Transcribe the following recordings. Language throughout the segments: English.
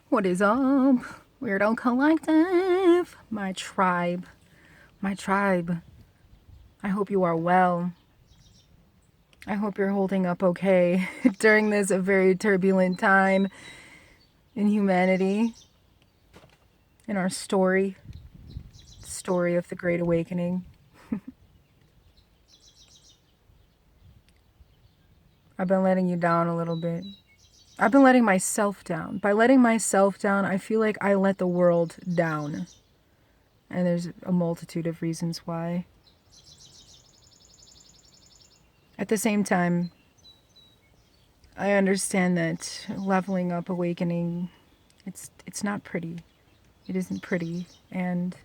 What is up? Weirdo Collective. My tribe. My tribe. I hope you are well. I hope you're holding up okay during this very turbulent time in humanity, in our story of the Great Awakening. I've been letting you down a little bit. I've been letting myself down. By letting myself down, I feel like I let the world down. And there's a multitude of reasons why. At the same time, I understand that leveling up, awakening, it's not pretty. It isn't pretty. And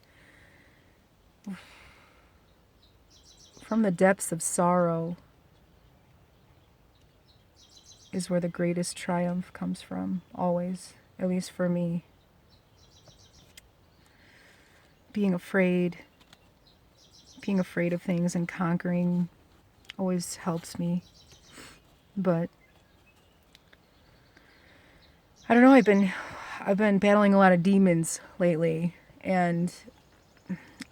from the depths of sorrow is where the greatest triumph comes from, always, at least for me. Being afraid of things and conquering always helps me. But I don't know, I've been battling a lot of demons lately, and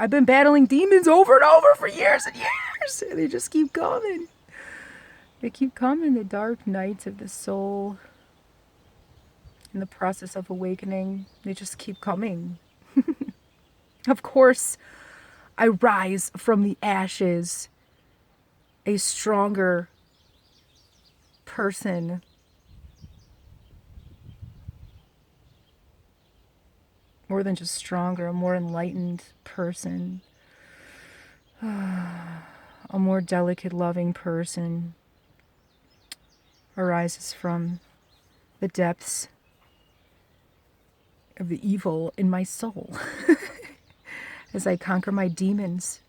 I've been battling demons over and over for years and years. And they just keep coming. They keep coming, the dark nights of the soul. In the process of awakening, they just keep coming. Of course, I rise from the ashes a stronger person. More than just stronger, a more enlightened person. A more delicate, loving person arises from the depths of the evil in my soul. As I conquer my demons,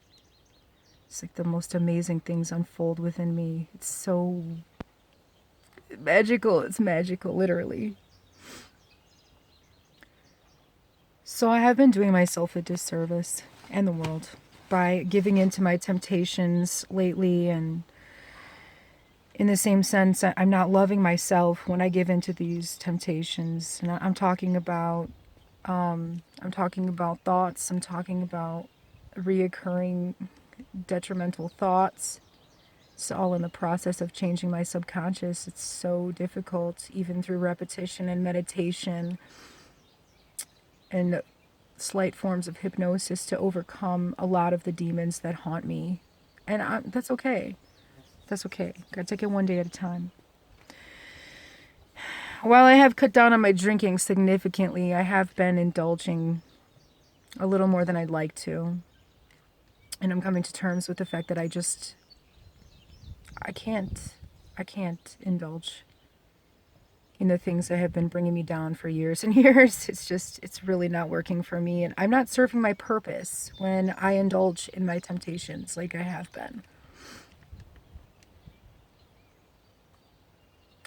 it's like the most amazing things unfold within me. It's so magical. It's magical, literally. So I have been doing myself a disservice and the world by giving in to my temptations lately, and in the same sense, I'm not loving myself when I give into these temptations. And I'm talking about thoughts. I'm talking about reoccurring detrimental thoughts. It's all in the process of changing my subconscious. It's so difficult, even through repetition and meditation and slight forms of hypnosis, to overcome a lot of the demons that haunt me. And that's okay. That's okay. Gotta take it one day at a time. While I have cut down on my drinking significantly, I have been indulging a little more than I'd like to. And I'm coming to terms with the fact that I can't indulge in the things that have been bringing me down for years and years. It's really not working for me. And I'm not serving my purpose when I indulge in my temptations like I have been.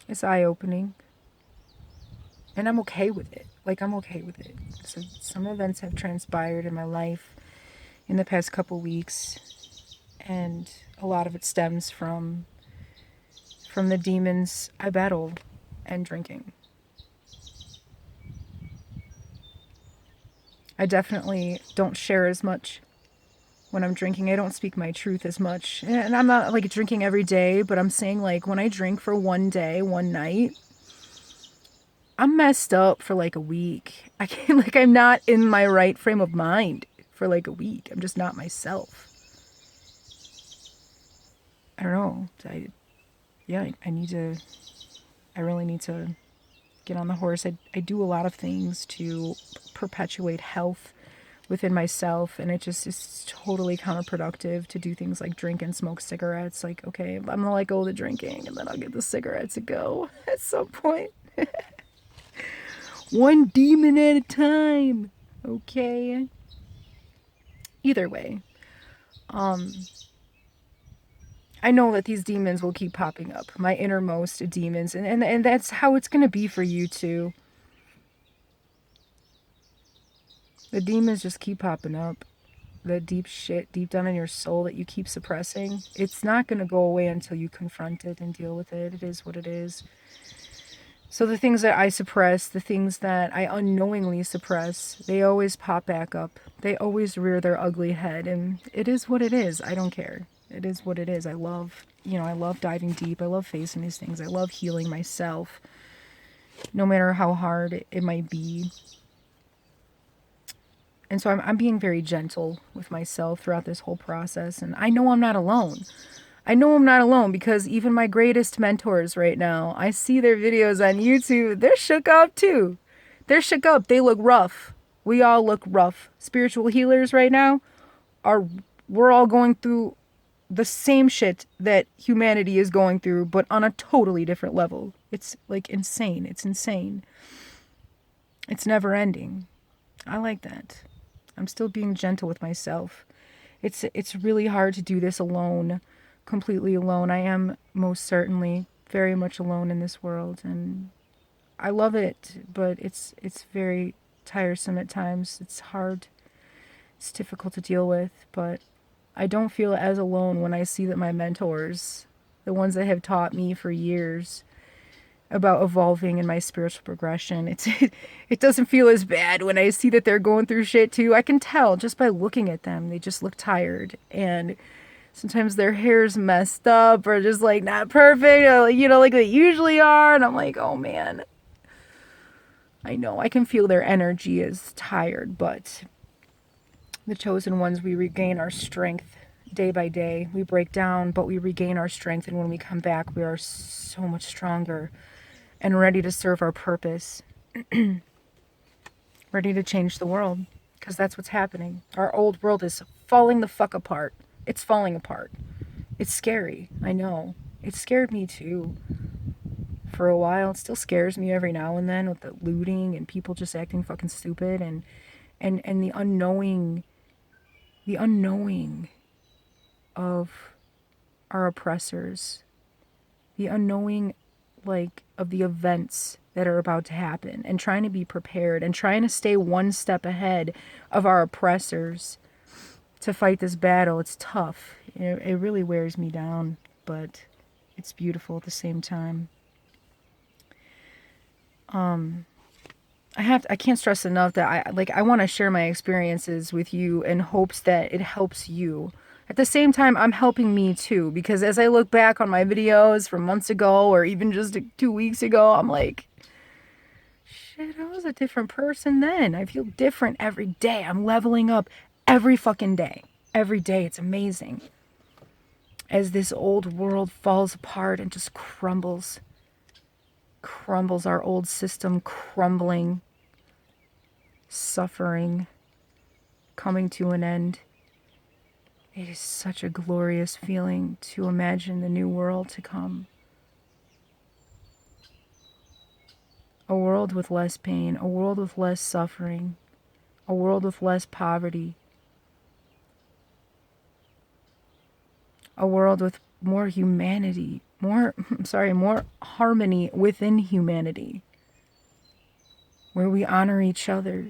It's eye-opening. And I'm okay with it. I'm okay with it. So some events have transpired in my life in the past couple weeks, and a lot of it stems from the demons I battle and drinking. I definitely don't share as much when I'm drinking. I don't speak my truth as much. And I'm not drinking every day, but I'm saying when I drink for one day, one night, I'm messed up for a week. I can't, I'm not in my right frame of mind for a week. I'm just not myself. I don't know. I really need to get on the horse. I do a lot of things to perpetuate health within myself, and it just is totally counterproductive to do things like drink and smoke cigarettes. Okay, I'm gonna let go of the drinking, and then I'll get the cigarettes to go at some point. One demon at a time. Okay. Either way, I know that these demons will keep popping up. My innermost demons, and that's how it's gonna be for you too. The demons just keep popping up. The deep shit deep down in your soul that you keep suppressing, it's not gonna go away until you confront it and deal with it. It is what it is. So the things that I suppress, the things that I unknowingly suppress, they always pop back up. They always rear their ugly head, and it is what it is. I don't care. It is what it is. I love, I love diving deep. I love facing these things. I love healing myself, no matter how hard it might be. And so I'm being very gentle with myself throughout this whole process. And I know I'm not alone. I know I'm not alone because even my greatest mentors right now, I see their videos on YouTube. They're shook up too. They're shook up. They look rough. We all look rough. Spiritual healers right now we're all going through the same shit that humanity is going through, but on a totally different level. It's like insane. It's insane. It's never ending. I like that. I'm still being gentle with myself. It's really hard to do this alone, completely alone. I am most certainly very much alone in this world, and I love it, but it's very tiresome at times. It's hard. It's difficult to deal with, but I don't feel as alone when I see that my mentors, the ones that have taught me for years about evolving in my spiritual progression, it doesn't feel as bad when I see that they're going through shit too. I can tell just by looking at them. They just look tired, and sometimes their hair's messed up or just like not perfect, like they usually are, and I'm like, oh man. I know I can feel their energy is tired, but the chosen ones, we regain our strength day by day. We break down, but we regain our strength, and when we come back, we are so much stronger and ready to serve our purpose. Ready to change the world, because that's what's happening. Our old world is falling the fuck apart. It's falling apart. It's scary. I know. It scared me too for a while. It still scares me every now and then with the looting and people just acting fucking stupid, and the unknowing of our oppressors, the unknowing of the events that are about to happen, and trying to be prepared and trying to stay one step ahead of our oppressors to fight this battle. It's tough. It really wears me down, but it's beautiful at the same time. I can't stress enough that I want to share my experiences with you in hopes that it helps you. At the same time, I'm helping me too, because as I look back on my videos from months ago or even just 2 weeks ago, I'm like, shit, I was a different person then. I feel different every day. I'm leveling up every fucking day. Every day. It's amazing. As this old world falls apart and just crumbles. Crumbles, our old system crumbling. Suffering. Coming to an end. It is such a glorious feeling to imagine the new world to come. A world with less pain, a world with less suffering, a world with less poverty, a world with more humanity, more harmony within humanity, where we honor each other.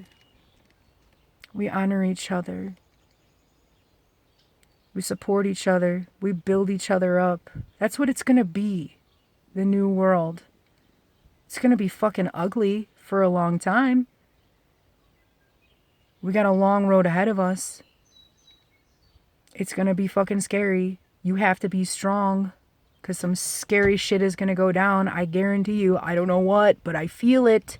We honor each other. We support each other. We build each other up. That's what it's going to be. The new world. It's going to be fucking ugly for a long time. We got a long road ahead of us. It's going to be fucking scary. You have to be strong, because some scary shit is going to go down. I guarantee you. I don't know what, but I feel it.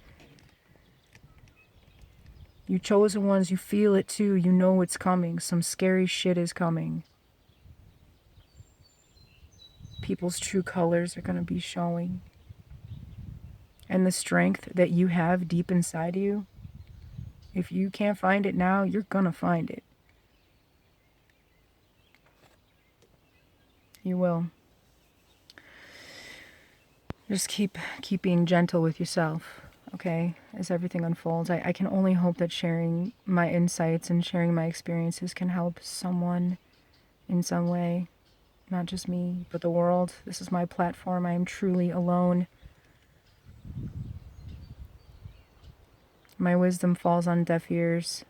You chosen ones, you feel it too. You know it's coming. Some scary shit is coming. People's true colors are going to be showing. And the strength that you have deep inside you, if you can't find it now, you're going to find it. You will. Just keep being gentle with yourself. Okay, as everything unfolds, I can only hope that sharing my insights and sharing my experiences can help someone in some way. Not just me, but the world. This is my platform. I am truly alone. My wisdom falls on deaf ears.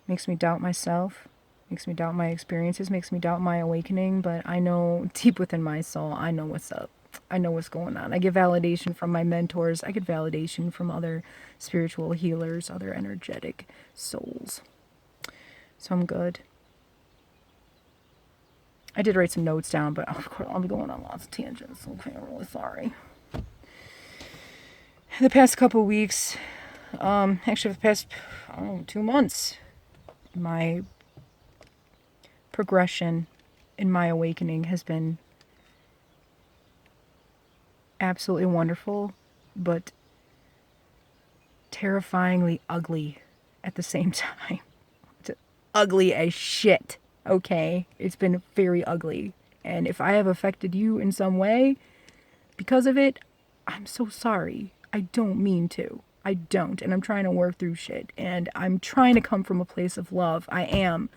Makes me doubt myself. Makes me doubt my experiences. Makes me doubt my awakening. But I know deep within my soul, I know what's up. I know what's going on. I get validation from my mentors. I get validation from other spiritual healers, other energetic souls. So I'm good. I did write some notes down, but of course I'll be going on lots of tangents. Okay, I'm really sorry. The past couple weeks, actually for the past 2 months, my progression in my awakening has been absolutely wonderful, but terrifyingly ugly at the same time. It's ugly as shit, okay? It's been very ugly. And if I have affected you in some way because of it, I'm so sorry. I don't mean to. I don't. And I'm trying to work through shit. And I'm trying to come from a place of love. I am.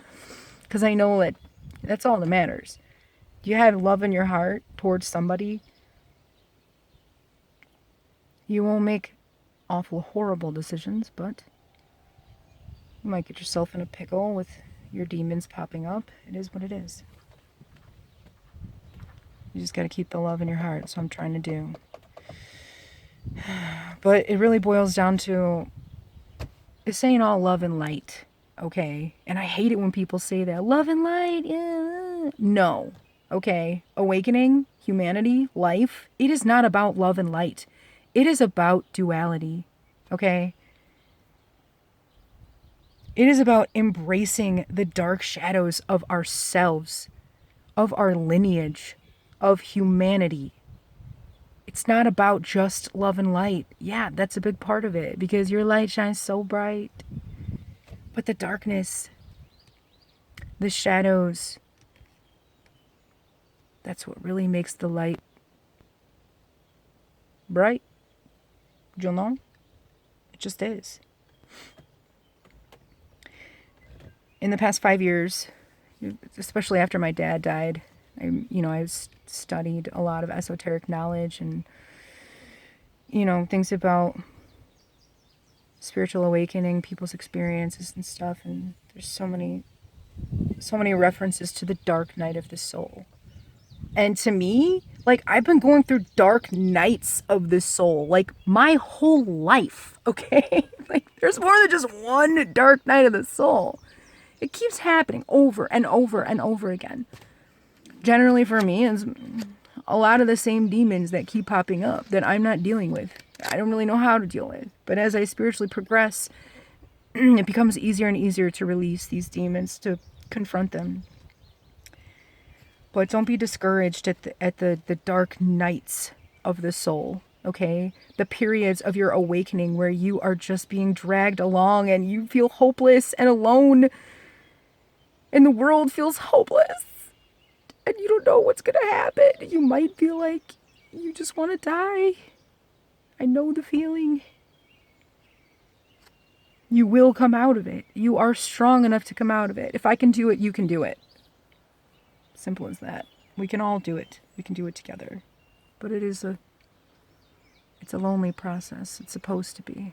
Because I know that that's all that matters. You have love in your heart towards somebody, you won't make awful, horrible decisions, but you might get yourself in a pickle with your demons popping up. It is what it is. You just got to keep the love in your heart. That's what I'm trying to do. But it really boils down to, this ain't all love and light, okay? And I hate it when people say that. Love and light, yeah. No, okay? Awakening, humanity, life, it is not about love and light. It is about duality, okay? It is about embracing the dark shadows of ourselves, of our lineage, of humanity. It's not about just love and light. Yeah, that's a big part of it, because your light shines so bright. But the darkness, the shadows, that's what really makes the light bright. You know? It just is. In the past 5 years, especially after my dad died, I've studied a lot of esoteric knowledge and, things about spiritual awakening, people's experiences and stuff. And there's so many references to the dark night of the soul. And to me, like, I've been going through dark nights of the soul, like, my whole life, okay? Like, there's more than just one dark night of the soul. It keeps happening over and over and over again. Generally for me, it's a lot of the same demons that keep popping up that I'm not dealing with. I don't really know how to deal with. But as I spiritually progress, it becomes easier and easier to release these demons, to confront them. But don't be discouraged at the dark nights of the soul, okay? The periods of your awakening where you are just being dragged along and you feel hopeless and alone, and the world feels hopeless, and you don't know what's gonna happen. You might feel like you just want to die. I know the feeling. You will come out of it. You are strong enough to come out of it. If I can do it, you can do it. Simple as that. We can all do it. We can do it together. But it's a lonely process. It's supposed to be.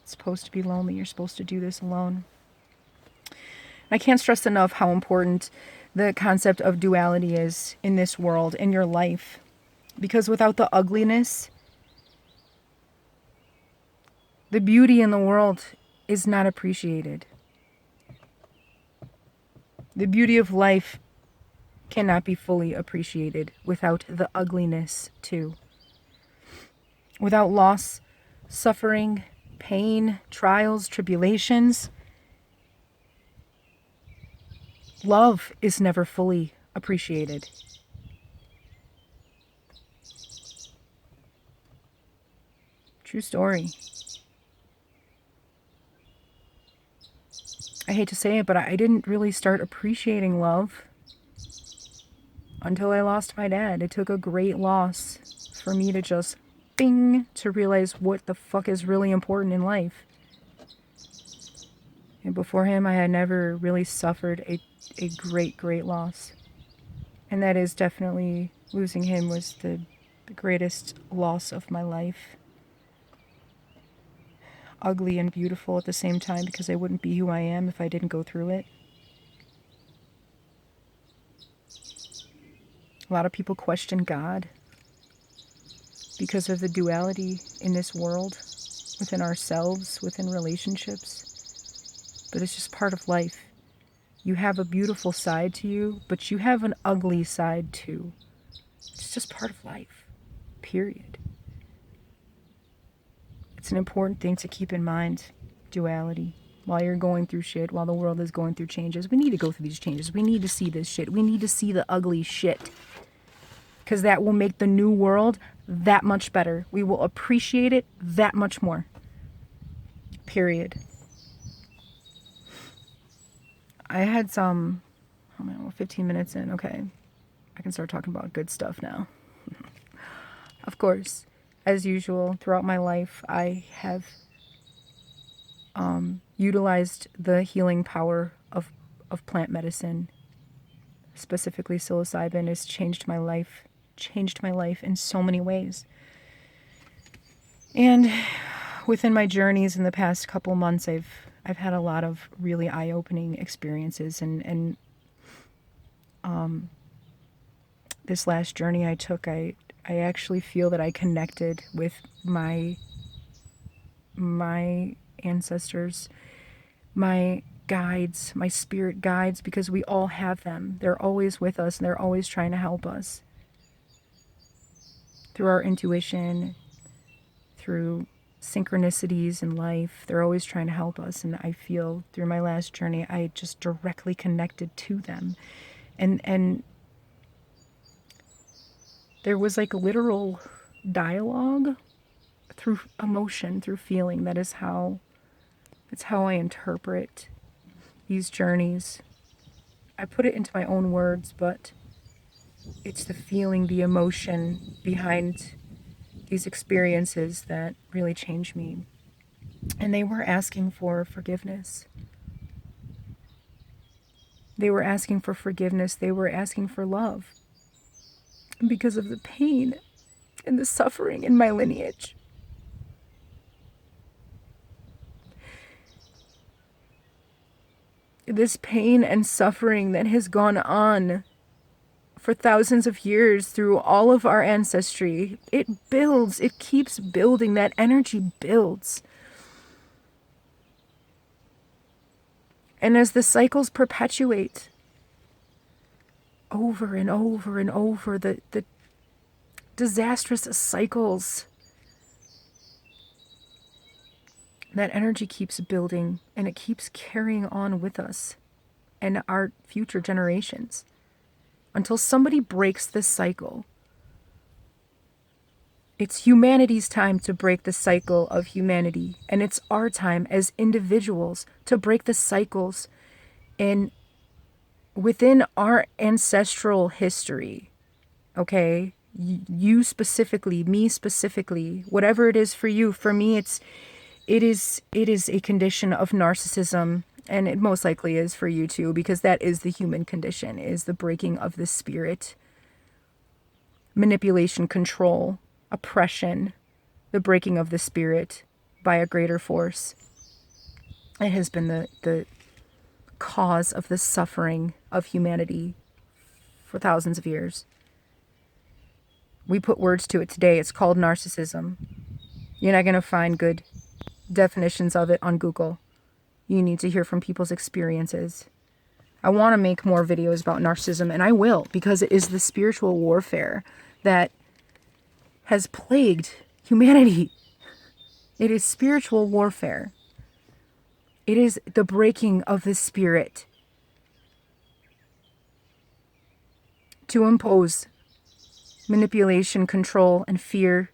It's supposed to be lonely. You're supposed to do this alone. I can't stress enough how important the concept of duality is in this world, in your life. Because without the ugliness, the beauty in the world is not appreciated. The beauty of life cannot be fully appreciated without the ugliness too. Without loss, suffering, pain, trials, tribulations, love is never fully appreciated. True story. I hate to say it, but I didn't really start appreciating love until I lost my dad. It took a great loss for me to just to realize what the fuck is really important in life. And before him, I had never really suffered a great loss. And that is definitely, losing him was the greatest loss of my life. Ugly and beautiful at the same time, because I wouldn't be who I am if I didn't go through it. A lot of people question God. because of the duality in this world, within ourselves, within relationships. But it's just part of life. You have a beautiful side to you, but you have an ugly side too. It's just part of life, period. It's an important thing to keep in mind, duality. While you're going through shit, while the world is going through changes, we need to go through these changes. We need to see this shit. We need to see the ugly shit. Because that will make the new world that much better. We will appreciate it that much more. Period. I had some, oh man, we're 15 minutes in. Okay. I can start talking about good stuff now. Of course, as usual, throughout my life, I have utilized the healing power of plant medicine. Specifically, psilocybin has changed my life in so many ways. And within my journeys in the past couple months, I've had a lot of really eye-opening experiences, and this last journey I took, I actually feel that I connected with my ancestors, my guides, my spirit guides, because we all have them. They're always with us, and they're always trying to help us. Through our intuition, through synchronicities in life, they're always trying to help us. And I feel through my last journey, I just directly connected to them. And there was like literal dialogue through emotion, through feeling. That's how I interpret these journeys. I put it into my own words, but it's the feeling, the emotion behind these experiences that really changed me. And they were asking for forgiveness. They were asking for forgiveness. They were asking for love. Because of the pain and the suffering in my lineage. This pain and suffering that has gone on for thousands of years through all of our ancestry, it builds, it keeps building, that energy builds. And as the cycles perpetuate, over and over and over, the disastrous cycles, that energy keeps building, and it keeps carrying on with us and our future generations until somebody breaks this cycle. It's humanity's time to break the cycle of humanity, and it's our time as individuals to break the cycles within our ancestral history. Okay? You specifically, me specifically, whatever it is for you. For me, it is a condition of narcissism, and it most likely is for you too, because that is the human condition, is the breaking of the spirit. Manipulation, control, oppression, the breaking of the spirit by a greater force. It has been the cause of the suffering of humanity for thousands of years. We put words to it today. It's called narcissism. You're not going to find good definitions of it on Google. You need to hear from people's experiences. I want to make more videos about narcissism, and I will, because it is the spiritual warfare that has plagued humanity. It is spiritual warfare. It is the breaking of the spirit to impose manipulation, control, and fear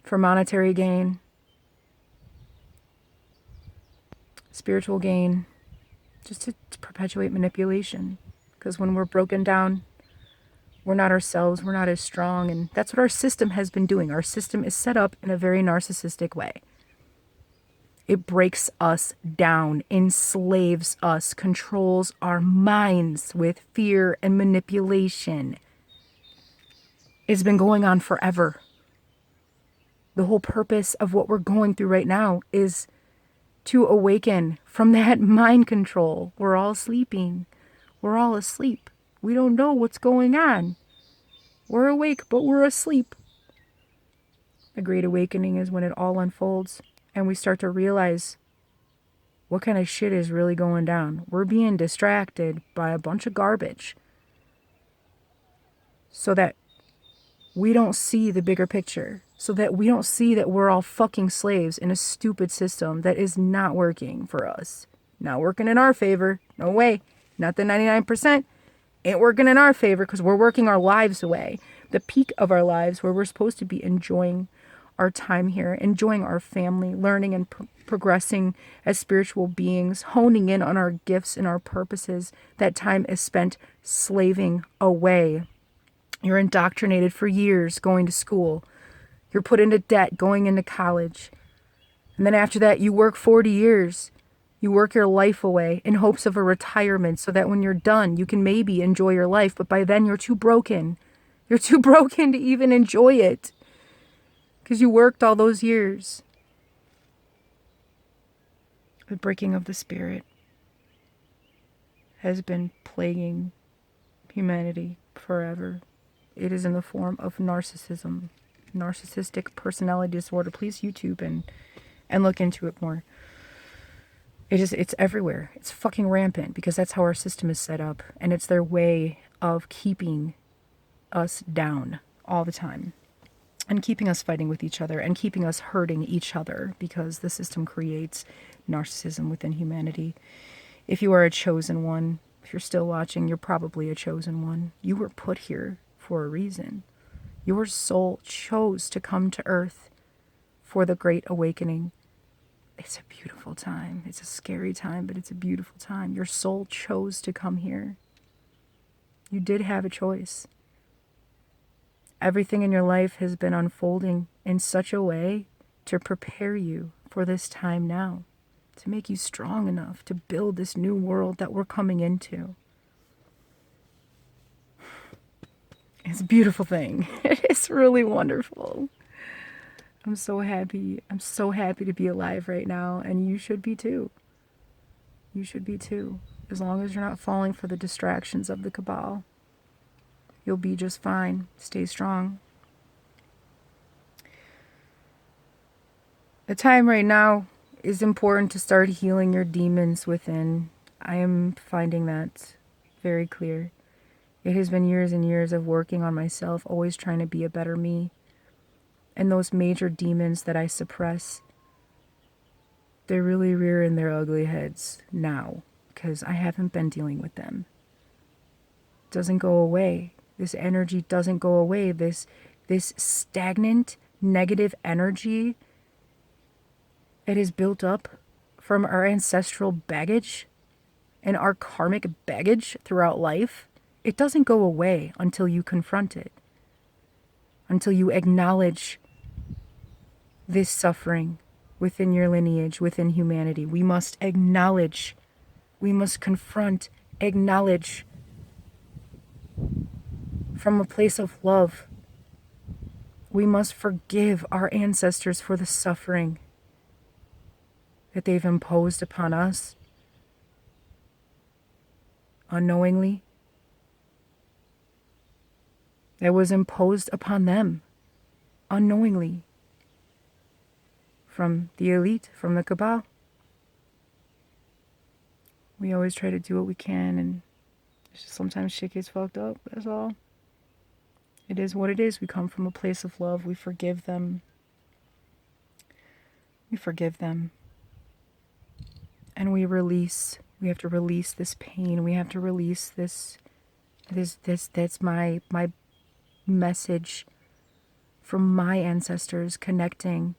for monetary gain, spiritual gain, just to perpetuate manipulation. Because when we're broken down, we're not ourselves, we're not as strong, and that's what our system has been doing. Our system is set up in a very narcissistic way. It breaks us down, enslaves us, controls our minds with fear and manipulation. It's been going on forever. The whole purpose of what we're going through right now is to awaken from that mind control. We're all sleeping. We're all asleep. We don't know what's going on. We're awake, but we're asleep. The Great Awakening is when it all unfolds and we start to realize what kind of shit is really going down. We're being distracted by a bunch of garbage so that we don't see the bigger picture, so that we don't see that we're all fucking slaves in a stupid system that is not working for us. Not working in our favor. No way. Not the 99%. Ain't working in our favor because we're working our lives away. The peak of our lives where we're supposed to be enjoying our time here, enjoying our family, learning and progressing as spiritual beings, honing in on our gifts and our purposes. That time is spent slaving away. You're indoctrinated for years going to school. You're put into debt going into college. And then after that, you work 40 years. You work your life away in hopes of a retirement so that when you're done, you can maybe enjoy your life. But by then, you're too broken. You're too broken to even enjoy it because you worked all those years. The breaking of the spirit has been plaguing humanity forever. It is in the form of narcissism, narcissistic personality disorder. Please YouTube and look into it more. It's everywhere. It's fucking rampant because that's how our system is set up. And it's their way of keeping us down all the time. And keeping us fighting with each other and keeping us hurting each other because the system creates narcissism within humanity. If you are a chosen one, if you're still watching, you're probably a chosen one. You were put here for a reason. Your soul chose to come to earth for the Great Awakening. It's a beautiful time. It's a scary time, but it's a beautiful time. Your soul chose to come here. You did have a choice. Everything in your life has been unfolding in such a way to prepare you for this time now, to make you strong enough to build this new world that we're coming into. It's a beautiful thing. It's really wonderful. I'm so happy. I'm so happy to be alive right now, and you should be too. You should be too. As long as you're not falling for the distractions of the cabal, you'll be just fine. Stay strong. The time right now is important to start healing your demons within. I am finding that very clear. It has been years and years of working on myself, always trying to be a better me. And those major demons that I suppress, they're really rearing their ugly heads now because I haven't been dealing with them. It doesn't go away. This energy doesn't go away. This stagnant, negative energy that is built up from our ancestral baggage and our karmic baggage throughout life, it doesn't go away until you confront it, until you acknowledge this suffering within your lineage, within humanity. We must acknowledge, we must confront, acknowledge from a place of love. We must forgive our ancestors for the suffering that they've imposed upon us unknowingly, that was imposed upon them unknowingly from the elite, from the cabal. We always try to do what we can, and it's just sometimes shit gets fucked up, that's all. It is what it is. We come from a place of love. We forgive them. We forgive them. And we release. We have to release this pain. We have to release this. That's my message from my ancestors connecting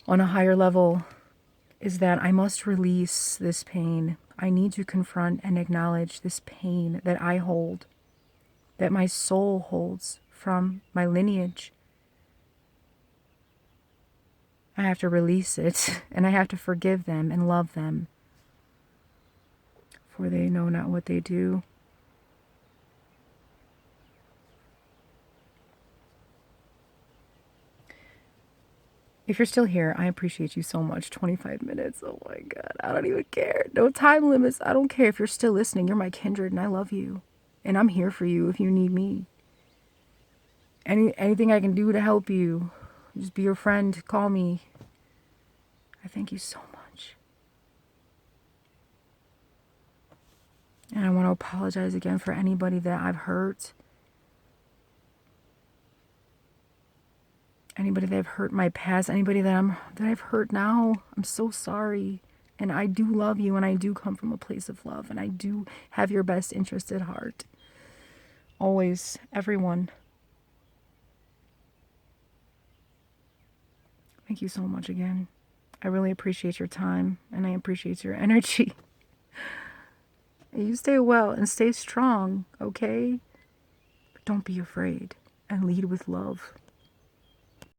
on a higher level, is that I must release this pain. I need to confront and acknowledge this pain that I hold, that my soul holds from my lineage. I have to release it, and I have to forgive them and love them, for they know not what they do. If you're still here, I appreciate you so much. 25 minutes. Oh my God. I don't even care. No time limits. I don't care if you're still listening. You're my kindred and I love you. And I'm here for you if you need me. Anything I can do to help you, just be your friend. Call me. I thank you so much. And I want to apologize again for anybody that I've hurt. Anybody that I've hurt in my past, anybody that I've hurt now. I'm so sorry. And I do love you, and I do come from a place of love, and I do have your best interest at heart. Always, everyone. Thank you so much again. I really appreciate your time, and I appreciate your energy. You stay well and stay strong, okay? But don't be afraid, and lead with love.